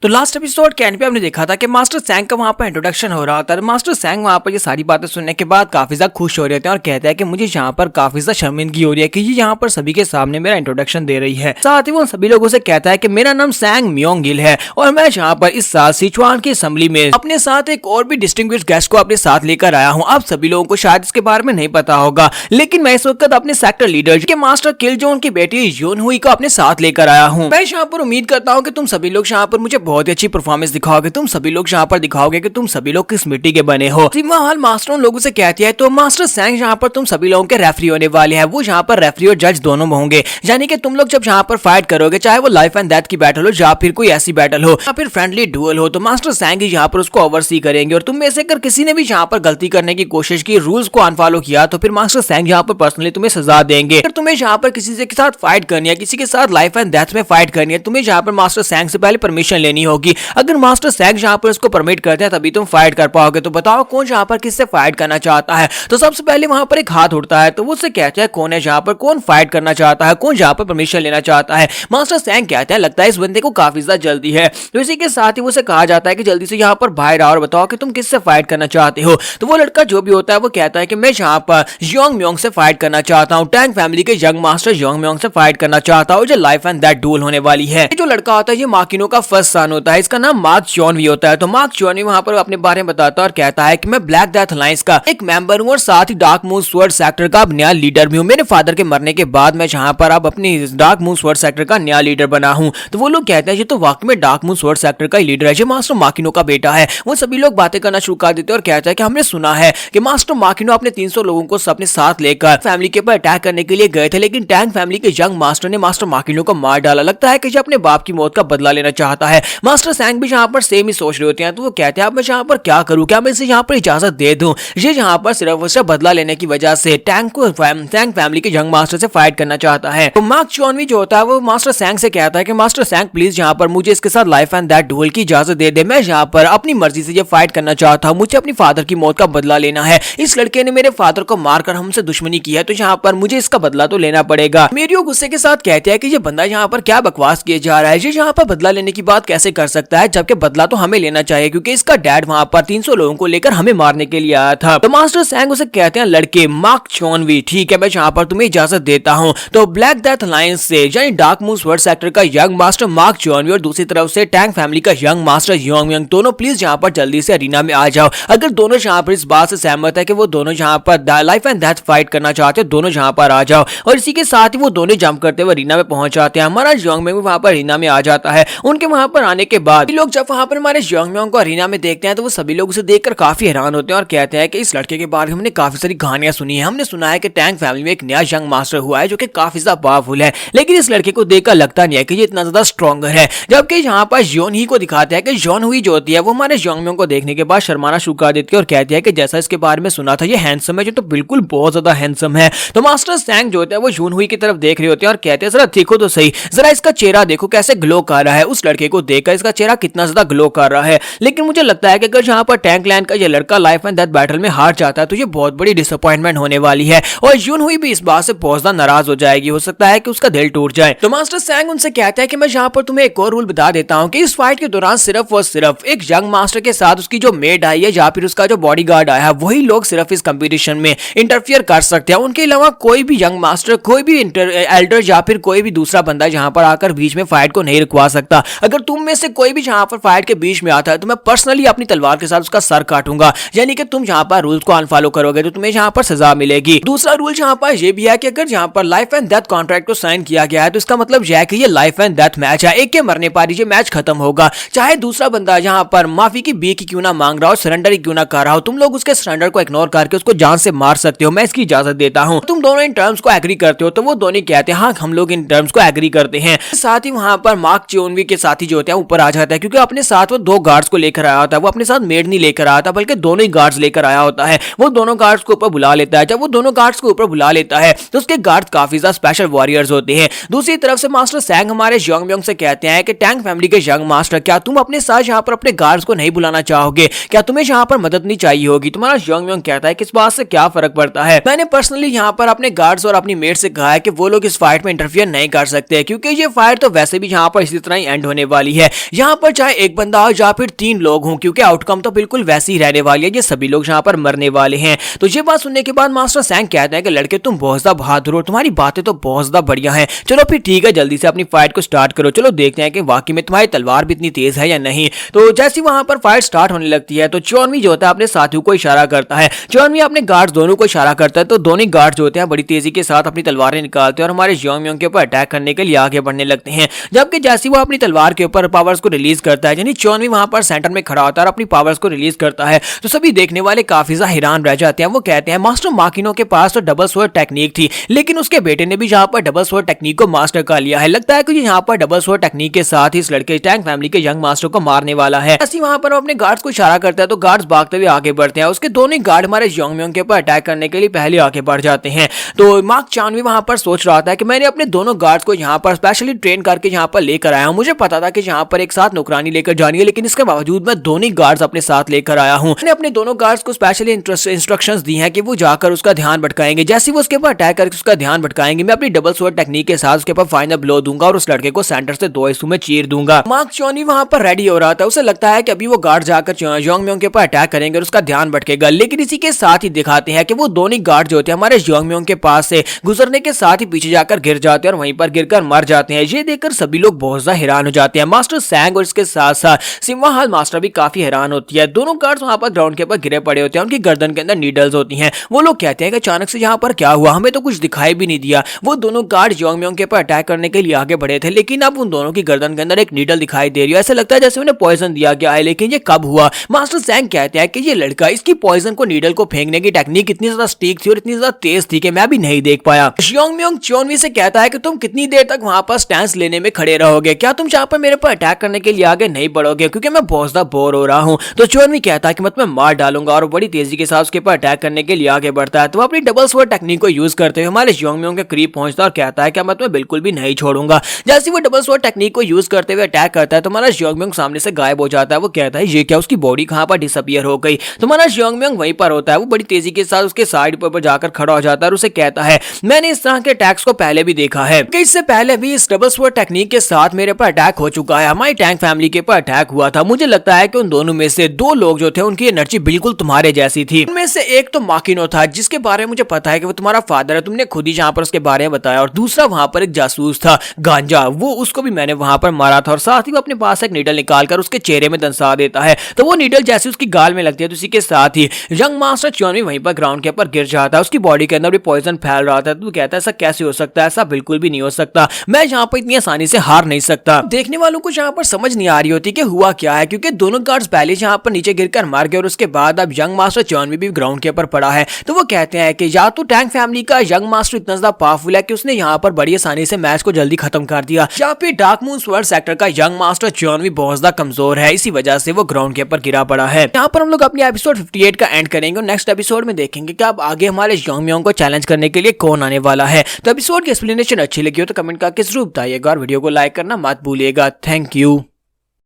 तो last episode के and पे हमने देखा था कि मास्टर सैंग का वहाँ पर इंट्रोडक्शन हो रहा था। मास्टर सैंग वहाँ पर ये सारी बातें सुनने के बाद काफी ज्यादा खुश हो रहे थे और कहते हैं कि मुझे यहाँ पर काफी ज्यादा शर्मिंदगी हो रही है कि ये यहाँ पर सभी के सामने मेरा इंट्रोडक्शन दे रही है। साथ ही वो सभी लोगों से कहता है कि मेरा नाम सैंग म्योंग गिल है और मैं यहाँ पर इस साल सिचुआन की असेंबली में अपने साथ एक और भी डिस्टिंग्विश्ड गेस्ट को अपने साथ लेकर आया हूँ। आप सभी लोगों को शायद इसके बारे में नहीं पता होगा, लेकिन मैं इस वक्त अपने सेक्टर लीडर के मास्टर किलजोन की बेटी यूनहुई को अपने साथ लेकर आया हूँ। मैं यहाँ पर उम्मीद करता हूँ कि तुम सभी लोग यहाँ पर मुझे बहुत ही अच्छी परफॉर्मेंस दिखाओगे। तुम सभी लोग यहाँ पर दिखाओगे कि तुम सभी लोग किस मिट्टी के बने हो। हाल मास्टर उन लोगों से कहती है तो मास्टर सैंग यहाँ पर तुम सभी लोगों के रेफरी होने वाले हैं। वो यहाँ पर रेफरी और जज दोनों होंगे, यानी कि तुम लोग जब यहाँ पर फाइट करोगे, चाहे वो लाइफ एंड डेथ की बैटल हो या फिर कोई ऐसी बैटल हो या फिर फ्रेंडली डुअल हो, तो मास्टर सैंग यहाँ पर उसको ओवरसी करेंगे। और तुम में से अगर किसी ने भी यहाँ पर गलती करने की कोशिश की, रूल्स को अनफॉलो किया, तो फिर मास्टर सैंग यहाँ पर पर्सनली तुम्हें सजा देंगे। अगर तुम्हें यहाँ पर किसी के साथ फाइट करनी है, किसी के साथ लाइफ एंड डेथ में फाइट करनी है, तुम्हें यहाँ पर मास्टर सैंग से पहले परमिशन लेनी होगी। अगर मास्टर सैंग यहाँ पर उसको परमिट करते हैं तभी तुम फाइट कर पाओगे। तो बताओ कौन यहाँ पर किससे फाइट करना चाहता है। तो सबसे पहले वहां पर एक हाथ उठता है, तो वो उससे कहता है कौन है यहाँ पर, कौन फाइट करना चाहता है, कौन यहाँ पर परमिशन लेना चाहता है। मास्टर सैंग कहता है लगता है इस बंदे को काफी ज्यादा जल्दी है। तो इसी के साथ ही उसे कहा जाता है कि जल्दी से यहाँ पर बाहर आओ और बताओ कि तुम किससे फाइट करना चाहते हो। तो वो लड़का जो भी होता है वो कहता है कि मैं यहाँ पर योंग म्योंग से फाइट करना चाहता हूँ, टैंग फैमिली के यंग मास्टर योंग म्योंग से फाइट करना चाहता हूँ, जो लाइफ एंड डेथ डुएल होने वाली है। जो लड़का होता है ये मार्किनो का फर्स्ट सन होता है, इसका नाम मार्क चॉनवी होता है। तो मार्क चॉनवी वहां पर अपने बारे में बताता है और कहता है कि मैं ब्लैक डेथ अलायंस का एक मेंबर हूं और साथ ही डार्क मून स्वॉर्ड सेक्टर का अब नया लीडर भी हूं। मेरे फादर के मरने के बाद मैं जहां पर अब अपनी डार्क मून स्वॉर्ड सेक्टर का नया लीडर बना हूं। तो वो लोग कहते हैं ये तो वाकई में डार्क मून स्वॉर्ड सेक्टर का ही लीडर है, जो मास्टर मार्किनो का बेटा है। वो सभी लोग बातें करना शुरू कर देते हैं और कहता है कि हमने सुना है कि मास्टर मार्किनो अपने 300 लोगों को अपने साथ लेकर फैमिली के ऊपर अटैक करने के लिए गए थे, लेकिन टैंग फैमिली के यंग मास्टर ने मास्टर मार्किनो को मार डाला। लगता है कि ये अपने बाप की मौत का बदला लेना चाहता है। मास्टर सैंग भी यहाँ पर सेम ही सोच रहे होते हैं। तो वो कहते हैं अब मैं यहाँ पर क्या करूँ, क्या मैं इसे यहाँ पर इजाजत दे दूं। ये यहाँ पर सिर्फ और सिर्फ बदला लेने की वजह से टैंग फैमिली के यंग मास्टर से फाइट करना चाहता है। तो मार्क चॉनवी जो होता है वो मास्टर सैंग से कहता है कि मास्टर सैंग प्लीज यहाँ पर मुझे इसके साथ लाइफ एंड डेथ डुएल की इजाजत दे दे। मैं यहाँ पर अपनी मर्जी से ये फाइट करना चाहता हूँ, मुझे अपनी फादर की मौत का बदला लेना है। इस लड़के ने मेरे फादर को मारकर हमसे दुश्मनी की है, तो यहाँ पर मुझे इसका बदला तो लेना पड़ेगा। मेरियो गुस्से के साथ कहते हैं कि ये बंदा यहाँ पर क्या बकवास किए जा रहा है, ये यहाँ पर बदला लेने की बात कैसे कर सकता है, जबकि बदला तो हमें लेना चाहिए क्योंकि इसका डैड वहां पर 300 लोगों को लेकर हमें मारने के लिए आया था। तो मास्टर सैंग उसे कहते हैं लड़के मार्क चॉनवी ठीक है मैं यहाँ पर तुम्हें इजाजत देता हूँ। तो ब्लैक डेथ अलायंस से यानी डार्क मून स्वॉर्ड सेक्टर का यंग मास्टर मार्क चॉनवी और दूसरी तरफ से टैंग फैमिली का यंग मास्टर योंग म्योंग, दोनों प्लीज यहाँ पर जल्दी से अरीना में आ जाओ। अगर दोनों यहाँ पर इस बात से सहमत है कि वो दोनों यहाँ पर लाइफ एंड डेथ फाइट करना चाहते हैं, दोनों यहाँ पर आ जाओ। और इसी के साथ ही वो दोनों जंप करते हुए अरीना में पहुंच जाते हैं। हमारा योंग म्योंग वहां पर अरीना में आ जाता है। उनके वहां पर आने के बाद लोग जब वहां पर हमारे योंग म्योंग को अरीना में देखते हैं तो वो सभी लोग उसे देखकर काफी हैरान होते हैं और कहते हैं कि इस लड़के के बारे में हमने काफी सारी कहानियां सुनी है। हमने सुना है कि टैंग फैमिली में एक नया यंग मास्टर हुआ है जो कि काफी ज्यादा पावरफुल है, लेकिन इस लड़के को देखकर लगता नहीं है कि ये इतना ज्यादा स्ट्रॉन्गर है। जबकि यहाँ पर योन ही को दिखाते हैं कि योन हुई जो होती है वो हमारे योंग म्योंग को देखने के बाद शर्माना शुरू कर देती है और कहती है कि जैसा इसके बारे में सुना था ये हैंडसम है, जो तो बिल्कुल बहुत ज्यादा हैंडसम है। तो मास्टर सैंग जो होता है वो योन हुई की तरफ देख रहे होते हैं और कहते हैं जरा देखो तो सही, जरा इसका चेहरा देखो कैसे ग्लो कर रहा है। उस लड़के को देखकर इसका चेहरा कितना ज्यादा ग्लो कर रहा है। लेकिन मुझे लगता है कि अगर यहाँ पर टैंक लैंड का ये लड़का लाइफ एंड डेथ बैटल में हार जाता है तो ये बहुत बड़ी डिसअपॉइंटमेंट होने वाली है और यून हुई भी इस बात से बहुत ज्यादा नाराज हो जाएगी। हो सकता है कि उसका दिल टूट जाए। तो मास्टर सैंग उनसे कहता है कि मैं यहाँ पर तुम्हें एक और रूल बता देता हूँ कि इस फाइट के दौरान सिर्फ और सिर्फ एक यंग मास्टर के साथ उसकी जो मेड आई है या फिर उसका जो बॉडीगार्ड आया है वही लोग सिर्फ इस कंपटीशन में इंटरफियर कर सकते हैं। उनके अलावा कोई भी यंग मास्टर, कोई भी एल्डर या फिर कोई भी दूसरा बंदा यहाँ पर आकर बीच में फाइट को नहीं रुकवा सकता। अगर तुम में से कोई भी यहाँ पर फाइट के बीच में आता है तो मैं पर्सनली अपनी तलवार के साथ उसका सर काटूंगा। यानी कि तुम यहाँ पर रूल्स को अनफॉलो करोगे तो तुम्हें यहाँ पर सजा मिलेगी। दूसरा रूल यहाँ पर यह भी है कि अगर यहाँ पर लाइफ एंड डेथ कॉन्ट्रैक्ट को साइन किया गया है तो इसका मतलब यह है कि ये लाइफ एंड डेथ मैच है। एक के मरने पर ये मैच खत्म होगा, चाहे दूसरा बंदा यहाँ पर माफी की बी की क्यों ना मांग रहा हो, सरेंडर ही क्यों ना कर रहा हो, तुम लोग उसके सरेंडर को इग्नोर करके उसको जान से मार सकते हो। मैं इसकी इजाजत देता हूँ। तुम दोनों इन टर्म्स को एग्री करते हो तो वो दोनों कहते हैं हाँ हम लोग इन टर्म्स को एग्री करते हैं। साथ ही वहां पर मार्क चॉनवी के साथी जो होते हैं ऊपर आ जाता है क्योंकि अपने साथ वो 2 गार्ड्स को लेकर आया होता है। वो अपने साथ मेड नहीं लेकर आया था बल्कि दोनों ही गार्ड्स लेकर आया होता है। वो दोनों गार्ड्स को ऊपर बुला लेता है। जब वो दोनों गार्ड्स को ऊपर बुला लेता है तो उसके गार्ड्स काफी ज्यादा स्पेशल वॉरियर्स होते हैं। दूसरी तरफ से मास्टर सैंग हमारे योंग म्योंग से कहते हैं कि टैंग फैमिली के यंग मास्टर क्या तुम अपने साथ यहाँ पर अपने गार्ड्स को नहीं बुलाना चाहोगे, क्या तुम्हें यहाँ पर मदद नहीं चाहिए होगी। तुम्हारा योंग म्योंग कहता है कि इस बात से क्या फर्क पड़ता है। मैंने पर्सनली यहाँ पर अपने गार्ड्स और अपनी मेड से कहा है कि वो लोग इस फाइट में इंटरफियर नहीं कर सकते क्योंकि ये फाइट तो वैसे भी यहाँ पर इसी तरह ही एंड होने वाली है। यहाँ पर चाहे एक बंदा हो या फिर 3 लोग हों, क्योंकि आउटकम तो बिल्कुल वैसी ही रहने वाली है, ये सभी लोग यहाँ पर मरने वाले हैं। तो ये बात सुनने के बाद मास्टर सैंग कहते हैं कि लड़के तुम बहुत ज्यादा बहादुर हो, तुम्हारी बातें तो बहुत ज्यादा बढ़िया हैं, चलो फिर ठीक है जल्दी से अपनी फाइट को स्टार्ट करो, चलो देखते हैं कि वाकई में तुम्हारी तलवार भी इतनी तेज है या नहीं। तो जैसे वहां पर फाइट स्टार्ट होने लगती है तो चौनवी जो होता है अपने साथियों को इशारा करता है, चौनवी अपने गार्ड्स दोनों को इशारा करता है, तो दोनों गार्ड्स जो होते हैं बड़ी तेजी के साथ अपनी तलवारें निकालते हैं और हमारे योंग के ऊपर अटैक करने के लिए आगे बढ़ने लगते हैं। जबकि जैसे वो अपनी तलवार के ऊपर पावर्स को रिलीज करता है, यानी चौनवी वहां पर सेंटर में खड़ा होता है और अपनी पावर्स को रिलीज करता है, तो सभी देखने वाले काफी ज्यादा हैरान रह जाते हैं। वो कहते हैं मास्टर माकिनो के पास तो डबल स्वॉर्ड टेक्निक थी, लेकिन उसके बेटे ने भी यहाँ पर डबल स्वॉर्ड टेक्निक को मास्टर कर लिया है, लगता है कि यहाँ पर डबल स्वॉर्ड टेक्निक के साथ ही इस लड़के टैंग फैमिली के यंग मास्टर को मारने वाला है। ऐसे वहां पर अपने गार्ड्स को इशारा करता है तो गार्ड्स भागते हुए आगे बढ़ते हैं, उसके दोनों गार्ड हमारे योंग के ऊपर अटैक करने के लिए पहले आगे बढ़ जाते हैं। तो मार्क चानवी वहां पर सोच रहा था कि मैंने अपने दोनों गार्ड्स को यहाँ पर स्पेशली ट्रेन करके यहाँ पर लेकर आया हूँ, मुझे पता था कि यहाँ पर एक साथ नौकरानी लेकर जानी है, लेकिन इसके बावजूद मैं दोनों गार्ड्स अपने साथ लेकर आया हूँ। मैंने अपने दोनों गार्ड्स को स्पेशली इंस्ट्रक्शंस दी हैं कि वो जाकर उसका ध्यान भटकाएंगे, जैसे वो उसके ऊपर अटैक करके उसका ध्यान भटकाएंगे मैं अपनी डबल स्वॉर्ड टेक्निक के साथ उसके ऊपर फाइनल ब्लो दूंगा और उस लड़के को सेंटर से 2 हिस्सों में चीर दूंगा। मार्क चानवी वहां पर रेडी हो रहा था, उसे लगता है कि अभी वो गार्ड जाकर योंग के ऊपर अटैक करेंगे और उसका ध्यान भटकेगा, लेकिन इसी के साथ ही दिखाते हैं कि वो दोनों गार्ड जो होते हैं हमारे योंग के पास से गुजरने के साथ ही पीछे जाकर गिर जाते हैं और वहीं पर गिरकर मर जाते हैं। ये देखकर सभी लोग बहुत ज्यादा हैरान हो जाते हैं, मास्टर सैंग और इसके साथ साथ सिम्हा हाल मास्टर भी काफी हैरान होती है। दोनों गार्ड्स वहां पर ग्राउंड के ऊपर गिरे पड़े होते हैं, उनकी गर्दन के अंदर नीडल्स होती हैं। वो लोग कहते हैं कि अचानक से यहाँ पर क्या हुआ, हमें तो कुछ दिखाई भी नहीं दिया। वो दोनों गार्ड योंग के ऊपर अटैक करने के लिए आगे बढ़े थे, लेकिन अब उन दोनों की गर्दन के अंदर एक नीडल दिखाई दे रही है, ऐसा लगता है जैसे उन्हें पॉइजन दिया गया है, लेकिन ये कब हुआ। मास्टर सैंग कहते हैं कि ये लड़का इसकी पॉइजन को नीडल को फेंकने की टेक्निक इतनी ज्यादा स्टीक थी और इतनी ज्यादा तेज थी कि मैं भी नहीं देख पाया। योंग चौनवी से कहता है कि तुम कितनी देर तक वहां पर स्टैंस लेने में खड़े रहोगे, क्या तुम यहाँ पर मेरे पर अटैक करने के लिए आगे नहीं बढ़ोगे, क्योंकि मैं बहुत ज्यादा बोर हो रहा हूँ। तो चौनवी कहता है कि मैं तुम्हें मार डालूंगा और बड़ी तेजी के साथ उसके ऊपर अटैक करने के लिए आगे बढ़ता है। तो अपनी डबल स्वॉर्ड टेक्निक को यूज करते हुए हमारे योंग के करीब पहुंचता है और कहता है कि मैं तुम्हें बिल्कुल भी नहीं छोड़ूंगा। जैसे वो डबल स्वॉर्ड टेक्निक को यूज करते हुए अटैक करता है तो हमारा योंग सामने से गायब हो जाता है। वो कहता है ये क्या, उसकी बॉडी कहां पर डिसअपियर हो गई। तो हमारा योंग वहीं पर होता है, वो बड़ी तेजी के साथ उसके साइड पर जाकर खड़ा हो जाता है और उसे कहता है मैंने इस तरह के अटैक्स को पहले भी देखा है, कि इससे पहले भी इस डबल स्वॉर्ड टेक्निक के साथ मेरे पर अटैक हो चुका है, हमारी टैंक फैमिली के पर अटैक हुआ था। मुझे लगता है कि उन दोनों में से 2 लोग जो थे उनकी एनर्जी बिल्कुल तुम्हारे जैसी थी। उनमें से एक तो माकिनो था जिसके बारे में मुझे पता है कि वो तुम्हारा फादर है, तुमने खुद ही जहां पर उसके बारे में बताया, और दूसरा वहां पर एक जासूस था गांजा, वो उसको भी मैंने वहां पर मारा था, और साथ ही वो अपने पास एक नीडल निकालकर उसके चेहरे में दंसा देता है। तो वो नीडल जैसे उसकी गाल में लगती है तो उसी के साथ ही यंग मास्टर चौनवी वहीं पर ग्राउंड के ऊपर गिर जाता है, उसकी बॉडी के अंदर भी पॉइजन फैल रहा था। तो कहता है ऐसा कैसे हो सकता है, ऐसा बिल्कुल भी नहीं हो सकता, मैं यहाँ पर इतनी आसानी से हार नहीं सकता। देखने वालों को यहाँ पर समझ नहीं आ रही होती कि हुआ क्या है, क्योंकि दोनों गार्ड्स पहले यहाँ पर नीचे गिरकर मार गए और उसके बाद अब यंग मास्टर चौनवी भी ग्राउंड के ऊपर पड़ा है। तो वो कहते हैं कि या तो टैंक फैमिली का यंग मास्टर इतना ज्यादा पावरफुल है कि उसने यहाँ पर बड़ी आसानी से मैच को जल्दी खत्म कर दिया, या फिर डार्क मून स्वर्ड सेक्टर का यंग मास्टर चौनवी बहुत ज्यादा कमजोर है, इसी वजह से वो ग्राउंड के ऊपर गिरा पड़ा है। यहाँ पर हम लोग अपनी एपिसोड 58 का एंड करेंगे और नेक्स्ट एपिसोड में देखेंगे कि अब आगे हमारे योंग को चैलेंज करने के लिए कौन आने वाला है। तो एपिसोड की एक्सप्लेनेशन अच्छी लगी हो तो कमेंट करके जरूर बताइएगा और वीडियो को लाइक करना मत भूलिएगा। Thank you.